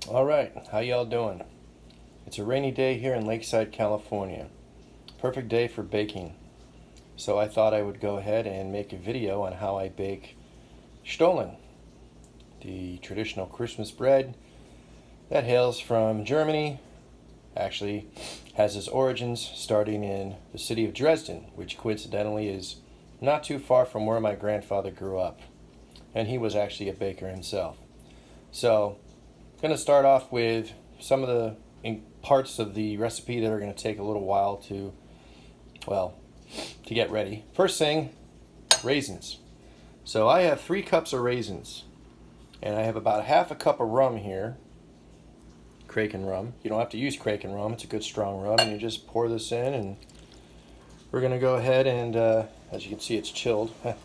All right, how y'all doing? It's a rainy day here in Lakeside, California. Perfect day for baking. So I thought I would go ahead and make a video on how I bake Stollen, the traditional Christmas bread that hails from Germany. Actually, has its origins starting in the city of Dresden, which coincidentally is not too far from where my grandfather grew up. And he was actually a baker himself. So I'm going to start off with some of the parts of the recipe that are going to take a little while to get ready. First thing, raisins. So I have 3 cups of raisins, and I have about a half a cup of rum here, Kraken rum. You don't have to use Kraken rum, it's a good strong rum, and you just pour this in, and we're going to go ahead and, as you can see, it's chilled. And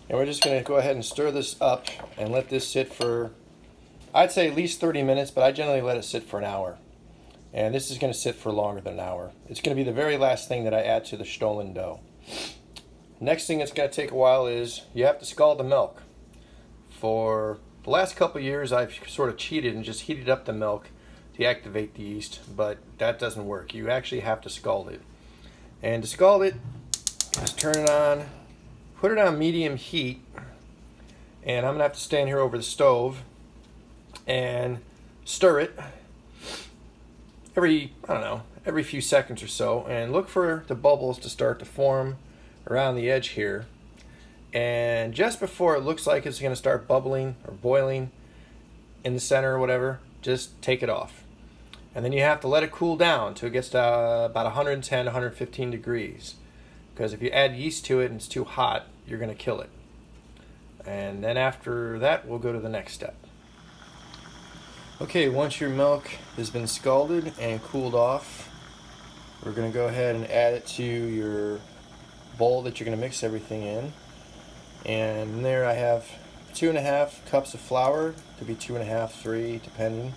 we're just going to go ahead and stir this up and let this sit for, I'd say at least 30 minutes, but I generally let it sit for an hour. And this is going to sit for longer than an hour. It's going to be the very last thing that I add to the Stollen dough. Next thing that's going to take a while is you have to scald the milk. For the last couple of years, I've sort of cheated and just heated up the milk to activate the yeast, but that doesn't work. You actually have to scald it. And to scald it, just turn it on, put it on medium heat, and I'm going to have to stand here over the stove and stir it every few seconds or so, and look for the bubbles to start to form around the edge here. And just before it looks like it's going to start bubbling or boiling in the center or whatever, just take it off. And then you have to let it cool down until it gets to about 110, 115 degrees. Because if you add yeast to it and it's too hot, you're going to kill it. And then after that, we'll go to the next step. Okay, once your milk has been scalded and cooled off, we're going to go ahead and add it to your bowl that you're going to mix everything in. And in there I have 2.5 cups of flour, could be 2.5, 3, depending.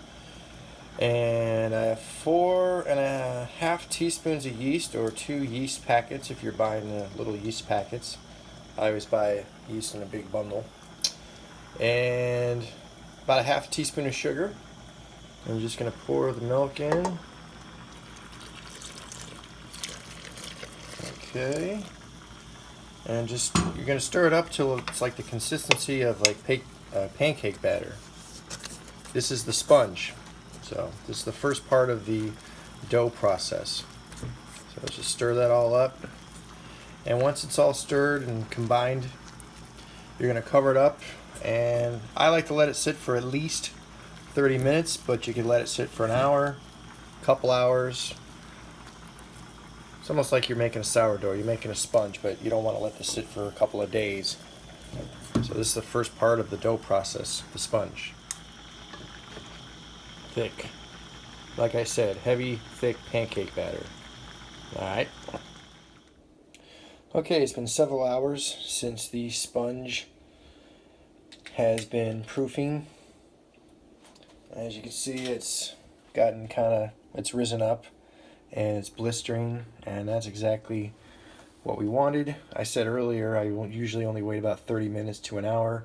And I have 4.5 teaspoons of yeast, or 2 yeast packets if you're buying the little yeast packets. I always buy yeast in a big bundle. And about 1/2 teaspoon of sugar. I'm just going to pour the milk in. Okay. And you're going to stir it up till it's like the consistency of like pancake batter. This is the sponge. So this is the first part of the dough process. So let's just stir that all up. And once it's all stirred and combined, you're going to cover it up. And I like to let it sit for at least 30 minutes, but you can let it sit for an hour, a couple hours. It's almost like you're making a sourdough. You're making a sponge, but you don't want to let this sit for a couple of days. So this is the first part of the dough process, the sponge. Thick. Like I said, heavy, thick pancake batter. Alright. Okay, it's been several hours since the sponge has been proofing. As you can see, it's risen up and it's blistering, and that's exactly what we wanted. I said earlier I usually only wait about 30 minutes to an hour.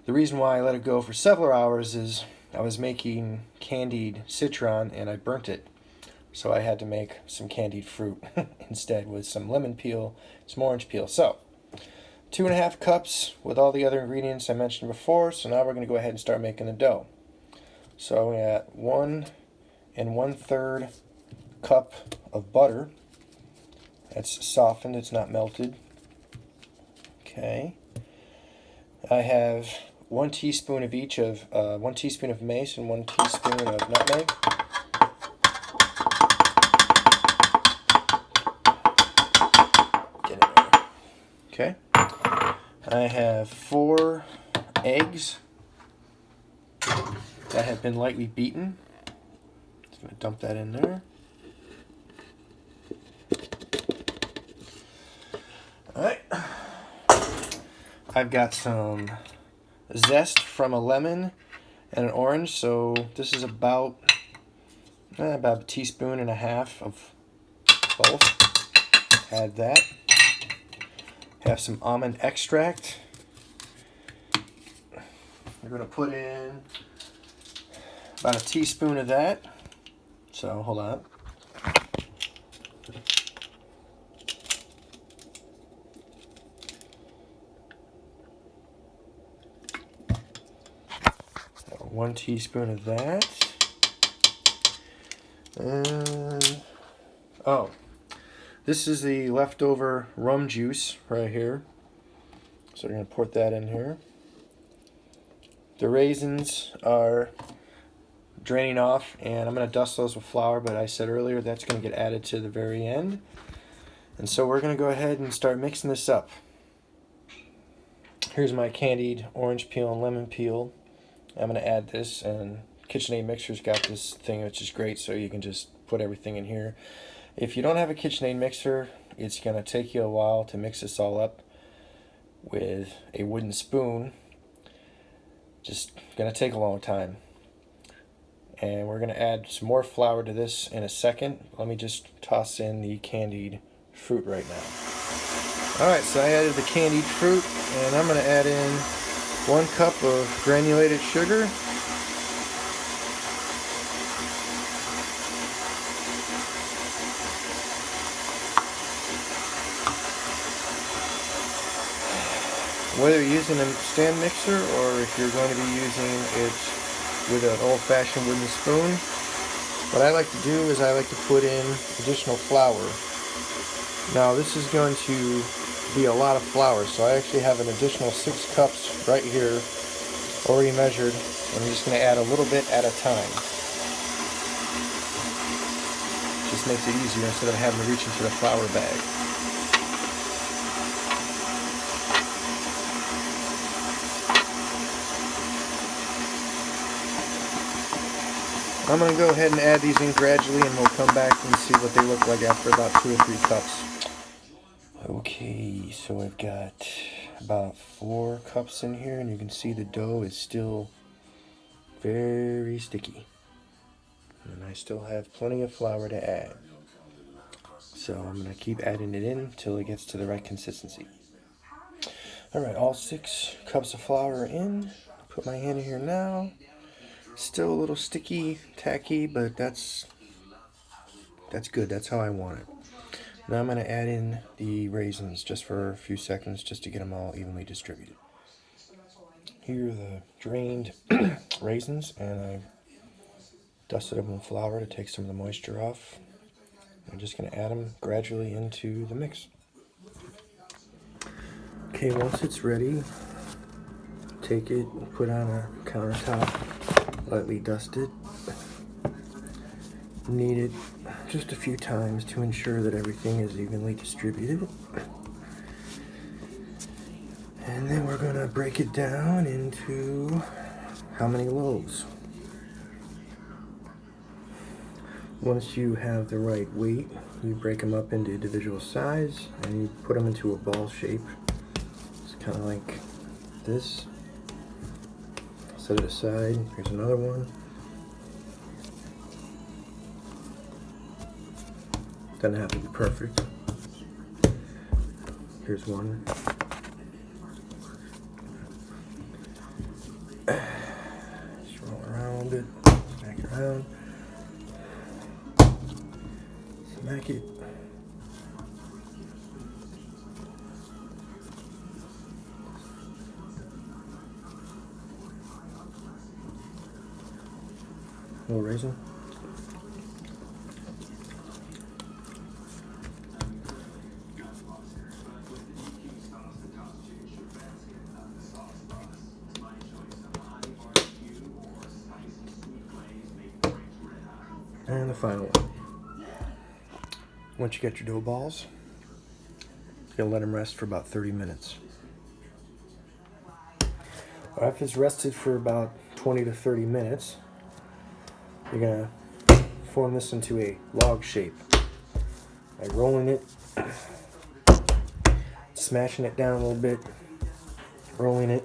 The reason why I let it go for several hours is I was making candied citron and I burnt it. So I had to make some candied fruit instead with some lemon peel, some orange peel. So 2.5 cups with all the other ingredients I mentioned before. So now we're going to go ahead and start making the dough. So we got 1 1/3 cup of butter. That's softened, it's not melted. Okay. I have 1 teaspoon of each of 1 teaspoon of mace and 1 teaspoon of nutmeg. Get in there. Okay. I have 4 eggs that have been lightly beaten. Just going to dump that in there. Alright. I've got some zest from a lemon and an orange, so this is about a 1.5 teaspoons of both. Add that. Have some almond extract. We're going to put in About a teaspoon of that. So hold on. So 1 teaspoon of that. And oh, this is the leftover rum juice right here. So we're going to pour that in here. The raisins are draining off, and I'm going to dust those with flour, but I said earlier that's going to get added to the very end. And so we're going to go ahead and start mixing this up. Here's my candied orange peel and lemon peel. I'm going to add this, and KitchenAid mixer's got this thing which is great, so you can just put everything in here. If you don't have a KitchenAid mixer, it's going to take you a while to mix this all up with a wooden spoon. Just going to take a long time. And we're going to add some more flour to this in a second. Let me just toss in the candied fruit right now. Alright, so I added the candied fruit, and I'm going to add in 1 cup of granulated sugar. Whether you're using a stand mixer or if you're going to be using it with an old-fashioned wooden spoon, what I like to do is I like to put in additional flour. Now this is going to be a lot of flour, so I actually have an additional 6 cups right here already measured. I'm just going to add a little bit at a time. Just makes it easier instead of having to reach into the flour bag. I'm going to go ahead and add these in gradually, and we'll come back and see what they look like after about 2 or 3 cups. Okay, so I've got about 4 cups in here, and you can see the dough is still very sticky. And I still have plenty of flour to add. So I'm going to keep adding it in until it gets to the right consistency. Alright, all 6 cups of flour are in. Put my hand in here now. Still a little sticky, tacky, but that's good. That's how I want it. Now I'm going to add in the raisins just for a few seconds just to get them all evenly distributed. Here are the drained raisins, and I dusted them with flour to take some of the moisture off. I'm just going to add them gradually into the mix. Okay, once it's ready, take it, put on a countertop. Lightly dusted, knead it just a few times to ensure that everything is evenly distributed. And then we're going to break it down into how many loaves. Once you have the right weight, you break them up into individual size and you put them into a ball shape. It's kind of like this. Set it aside. Here's another one. Doesn't have to be perfect. Here's one. Just roll it around a little bit. Smack it around. Smack it. A little raisin. And the final one. Once you get your dough balls, you'll let them rest for about 30 minutes. After it's rested for about 20 to 30 minutes, you're going to form this into a log shape by rolling it, smashing it down a little bit, rolling it.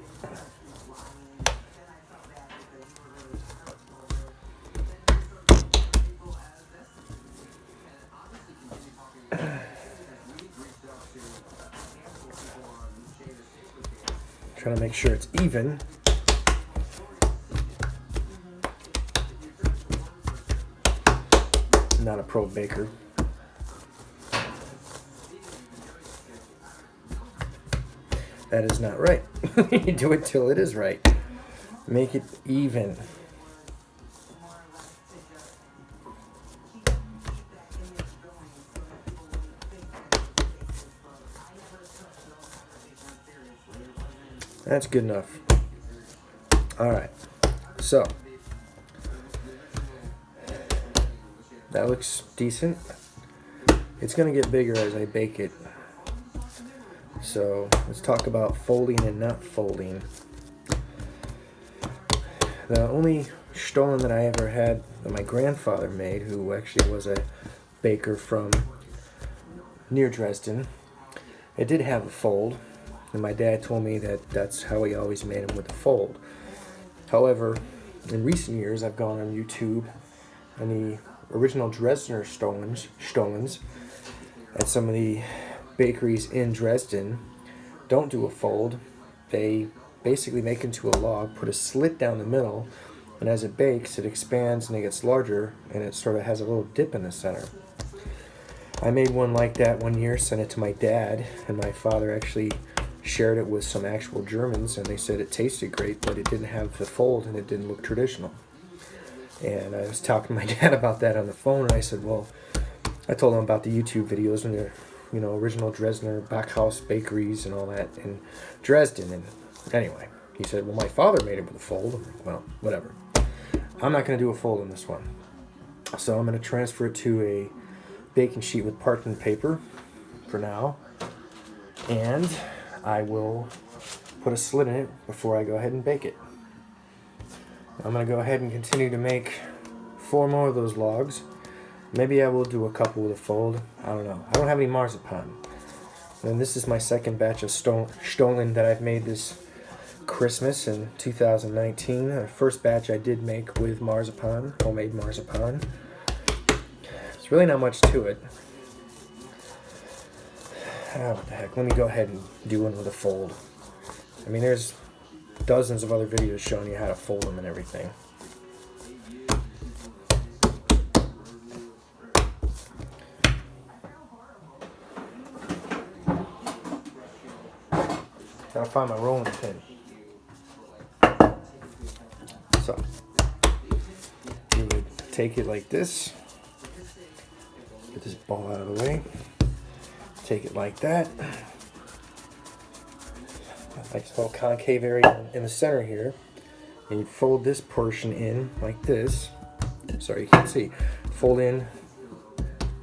Trying to make sure it's even. not a pro baker. That is not right. You do it till it is right. Make it even. That's good enough. All right, so that looks decent. It's gonna get bigger as I bake it. So let's talk about folding and not folding. The only Stollen that I ever had that my grandfather made, who actually was a baker from near Dresden, it did have a fold. And my dad told me that that's how he always made them, with a fold. However, in recent years, I've gone on YouTube, and the original Dresdner Stollens at some of the bakeries in Dresden don't do a fold. They basically make into a log, put a slit down the middle, and as it bakes, it expands and it gets larger, and it sort of has a little dip in the center. I made one like that one year, sent it to my dad, and my father actually shared it with some actual Germans, and they said it tasted great, but it didn't have the fold and it didn't look traditional. And I was talking to my dad about that on the phone, and I said, well, I told him about the YouTube videos and the, you know, original Dresdner Backhaus bakeries and all that in Dresden. And anyway, he said, well, my father made it with a fold. I'm like, well, whatever. I'm not going to do a fold in this one. So I'm going to transfer it to a baking sheet with parchment paper for now. And I will put a slit in it before I go ahead and bake it. I'm going to go ahead and continue to make 4 more of those logs. Maybe I will do a couple with a fold. I don't know. I don't have any marzipan. And this is my second batch of Stollen that I've made this Christmas in 2019. The first batch I did make with marzipan, homemade marzipan. There's really not much to it. What the heck, let me go ahead and do one with a fold. I mean, there's dozens of other videos showing you how to fold them and everything. Gotta find my rolling pin. So, you would take it like this. Get this ball out of the way. Take it like that. Nice little concave area in the center here. And you fold this portion in like this. Sorry, you can't see. Fold in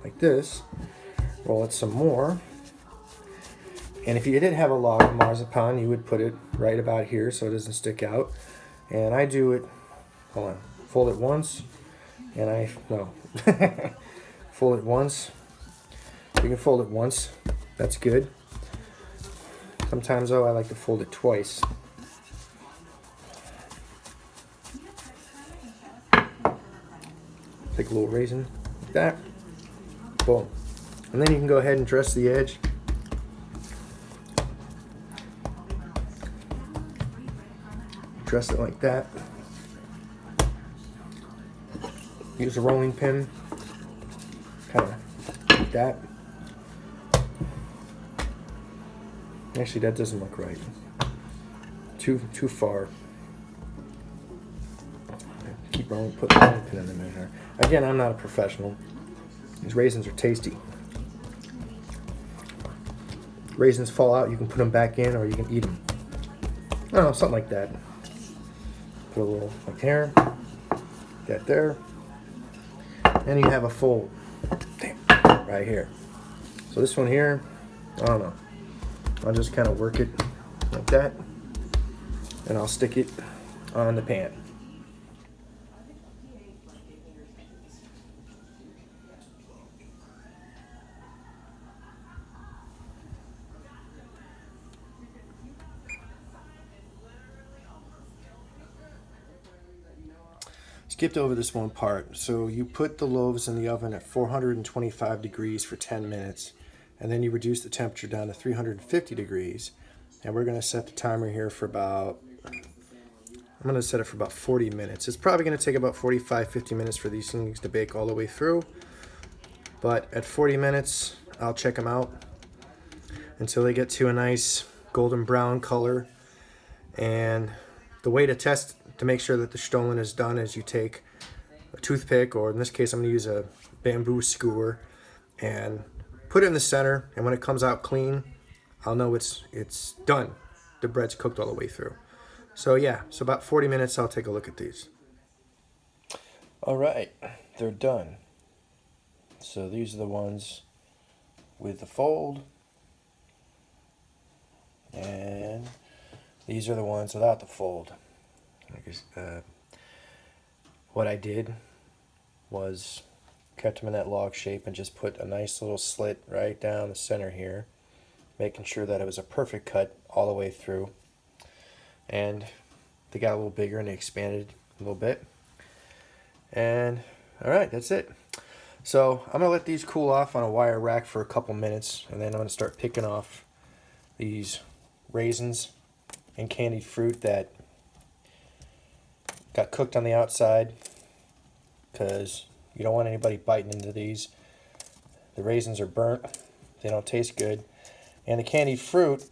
like this. Roll it some more. And if you did have a log of marzipan, you would put it right about here so it doesn't stick out. And I do it, hold on, fold it once, and fold it once. You can fold it once, that's good. Sometimes though, I like to fold it twice. Take a little raisin, like that, boom. And then you can go ahead and dress the edge. Dress it like that. Use a rolling pin, kind of like that. Actually, that doesn't look right. Too far. Keep rolling, put the rolling pin in the middle. Again, I'm not a professional. These raisins are tasty. Raisins fall out, you can put them back in, or you can eat them. I don't know, something like that. Put a little like there, that there, and you have a fold. Damn, right here. So this one here, I don't know. I'll just kind of work it like that, and I'll stick it on the pan. Skipped over this one part. So you put the loaves in the oven at 425 degrees for 10 minutes, and then you reduce the temperature down to 350 degrees. And we're going to set the timer here for about, I'm going to set it for about 40 minutes. It's probably going to take about 45-50 minutes for these things to bake all the way through. But at 40 minutes, I'll check them out until they get to a nice golden brown color. And the way to test to make sure that the Stollen is done is you take a toothpick, or in this case I'm going to use a bamboo skewer, and put it in the center, and when it comes out clean, I'll know it's done. The bread's cooked all the way through. So yeah, so about 40 minutes I'll take a look at these. All right, they're done. So these are the ones with the fold, and these are the ones without the fold. What I did was cut them in that log shape and just put a nice little slit right down the center here, making sure that it was a perfect cut all the way through. And they got a little bigger and they expanded a little bit. And all right, that's it. So I'm gonna let these cool off on a wire rack for a couple minutes, and then I'm gonna start picking off these raisins and candied fruit that got cooked on the outside, because you don't want anybody biting into these. The raisins are burnt, they don't taste good, and the candied fruit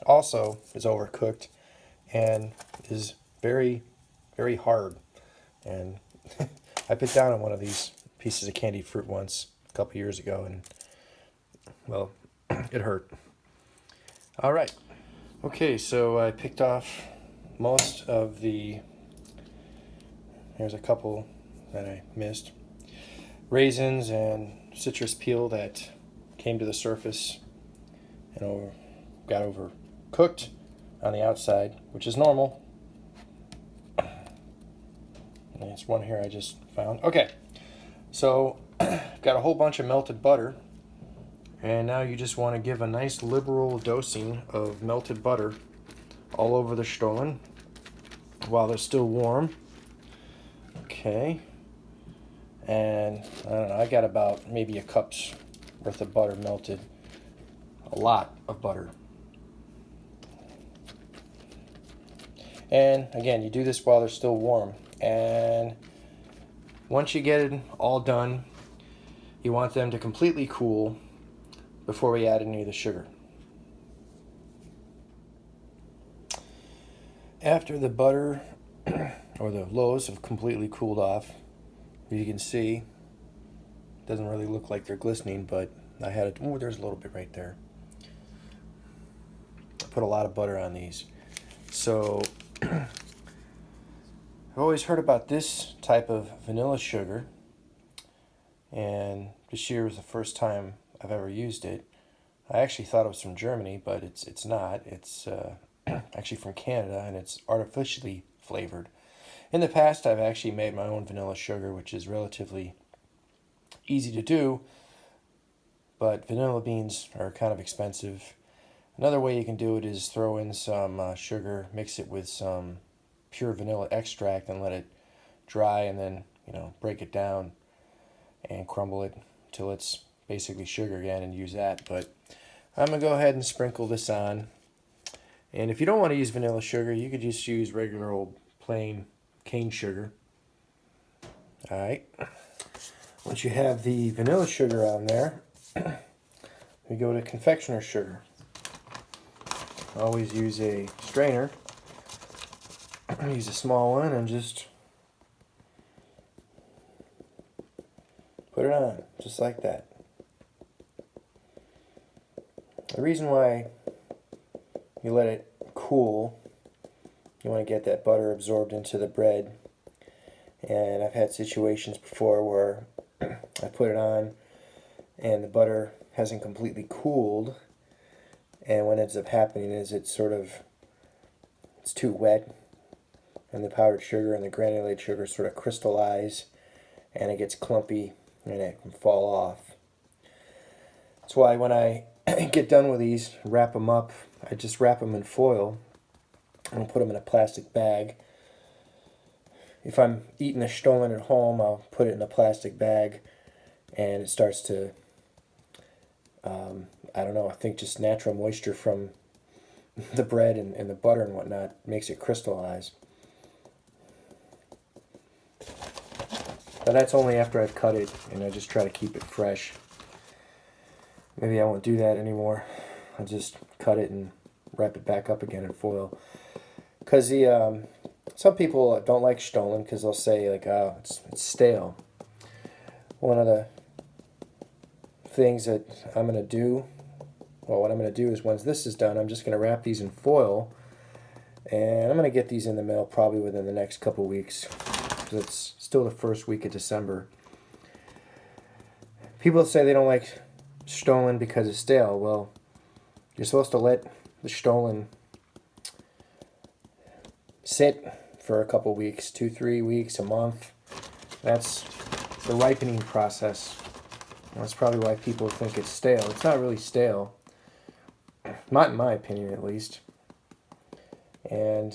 also is overcooked and is very, very hard. And I bit down on one of these pieces of candied fruit once a couple years ago, and well, it hurt. All right, okay, so I picked off most of the, there's a couple that I missed, raisins and citrus peel that came to the surface and got overcooked on the outside, which is normal. There's one here I just found. Okay, so got a whole bunch of melted butter, and now you just want to give a nice liberal dosing of melted butter all over the Stollen while they're still warm. Okay, and I don't know, I got about maybe a cup's worth of butter melted. A lot of butter. And again, you do this while they're still warm. And once you get it all done, you want them to completely cool before we add any of the sugar. After the butter or the loaves have completely cooled off, you can see it doesn't really look like they're glistening, but I had it. Oh, there's a little bit right there. I put a lot of butter on these. So I've always heard about this type of vanilla sugar, and this year was the first time I've ever used it. I actually thought it was from Germany, but it's not. It's actually from Canada, and it's artificially flavored. In the past, I've actually made my own vanilla sugar, which is relatively easy to do, but vanilla beans are kind of expensive. Another way you can do it is throw in some sugar, mix it with some pure vanilla extract, and let it dry, and then break it down and crumble it until it's basically sugar again, and use that. But I'm gonna go ahead and sprinkle this on. And if you don't want to use vanilla sugar, you could just use regular old plain cane sugar. All right. Once you have the vanilla sugar on there, we go to confectioner's sugar. Always use a strainer. Use a small one and just put it on, just like that. The reason why you let it cool, you want to get that butter absorbed into the bread. And I've had situations before where I put it on and the butter hasn't completely cooled, and what ends up happening is it's too wet, and the powdered sugar and the granulated sugar sort of crystallize, and it gets clumpy and it can fall off. That's why when I get done with these, wrap them up, I just wrap them in foil and put them in a plastic bag. If I'm eating a Stollen at home, I'll put it in a plastic bag, and it starts to, I don't know, I think just natural moisture from the bread and the butter and whatnot makes it crystallize. But that's only after I've cut it, and I just try to keep it fresh. maybe I won't do that anymore. I'll just cut it and wrap it back up again in foil. Because some people don't like Stollen because they'll say like, oh, it's stale. One of the things that I'm going to do, well, what I'm going to do is once this is done, I'm just going to wrap these in foil, and I'm going to get these in the mail probably within the next couple weeks, because it's still the first week of December. People say they don't like Stollen because it's stale. Well, you're supposed to let the Stollen sit for a couple weeks, 2-3 weeks, a month. That's the ripening process. That's probably why people think it's stale. It's not really stale, not in my opinion at least. And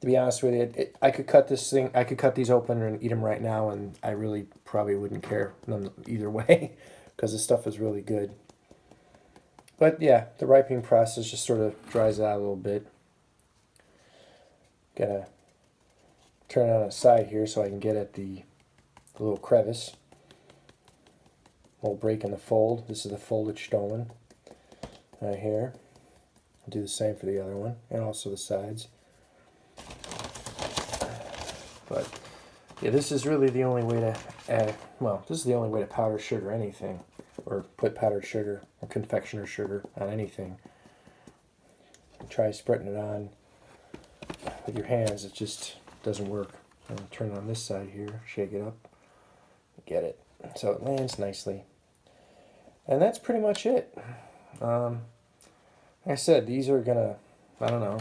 to be honest with you, I could cut these open and eat them right now, and I really probably wouldn't care either way, because this stuff is really good. But yeah, the ripening process just sort of dries out a little bit. Gotta turn it on its side here so I can get at the little crevice. Little break in the fold. This is the folded Stollen right here. I'll do the same for the other one, and also the sides. But yeah, this is really the only way to add, well, this is the only way to powder sugar anything, or put powdered sugar or confectioner sugar on anything. Try spreading it on with your hands, it just doesn't work. I'm going to turn it on this side here, shake it up, get it so it lands nicely. And that's pretty much it. Like I said, these are gonna, I don't know,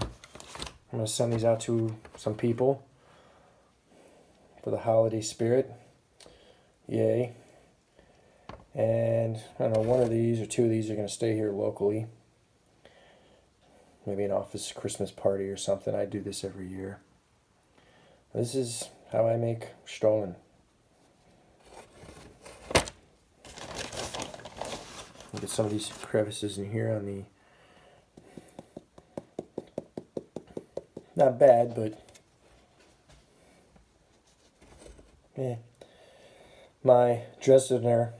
I'm gonna send these out to some people for the holiday spirit. Yay. And I don't know, one of these or two of these are gonna stay here locally. Maybe an office Christmas party or something. I do this every year. This is how I make Stollen. Look at some of these crevices in here on the, not bad, but yeah. My Dresdener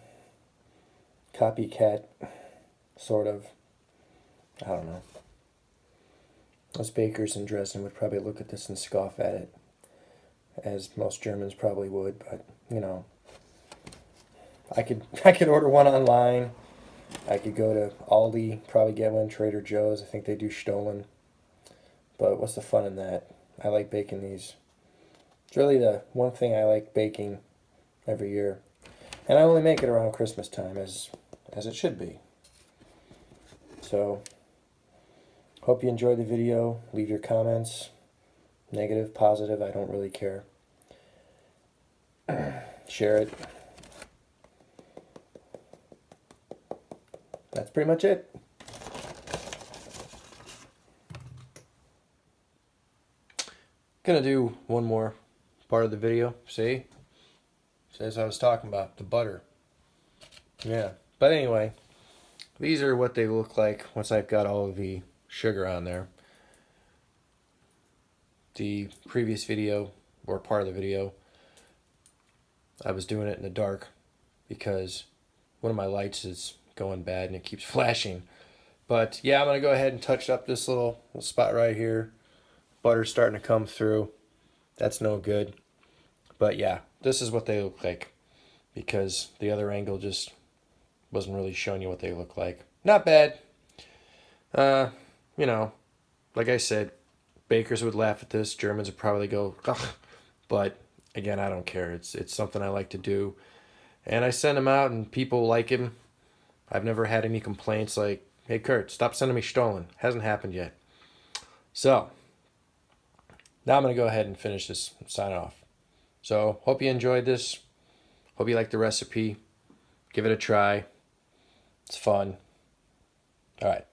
copycat, sort of, I don't know. Those bakers in Dresden would probably look at this and scoff at it, as most Germans probably would, but, you know, I could order one online. I could go to Aldi, probably get one, Trader Joe's. I think they do Stollen. But what's the fun in that? I like baking these. It's really the one thing I like baking every year. And I only make it around Christmas time, as it should be. So, hope you enjoyed the video. Leave your comments. Negative, positive, I don't really care. Share it. That's pretty much it. Gonna do one more part of the video. See? As I was talking about, the butter. Yeah. But anyway, these are what they look like once I've got all of the sugar on there. The previous video, or part of the video, I was doing it in the dark because one of my lights is going bad and it keeps flashing. But yeah, I'm going to go ahead and touch up this little spot right here. Butter's starting to come through. That's no good. But yeah, this is what they look like, because the other angle just wasn't really showing you what they look like. Not bad. You know, like I said, bakers would laugh at this. Germans would probably go, ugh. But again, I don't care. It's something I like to do. And I send them out and people like him. I've never had any complaints like, hey Kurt, stop sending me Stollen. Hasn't happened yet. So, now I'm going to go ahead and finish this and sign off. So, hope you enjoyed this. Hope you like the recipe. Give it a try. It's fun. All right.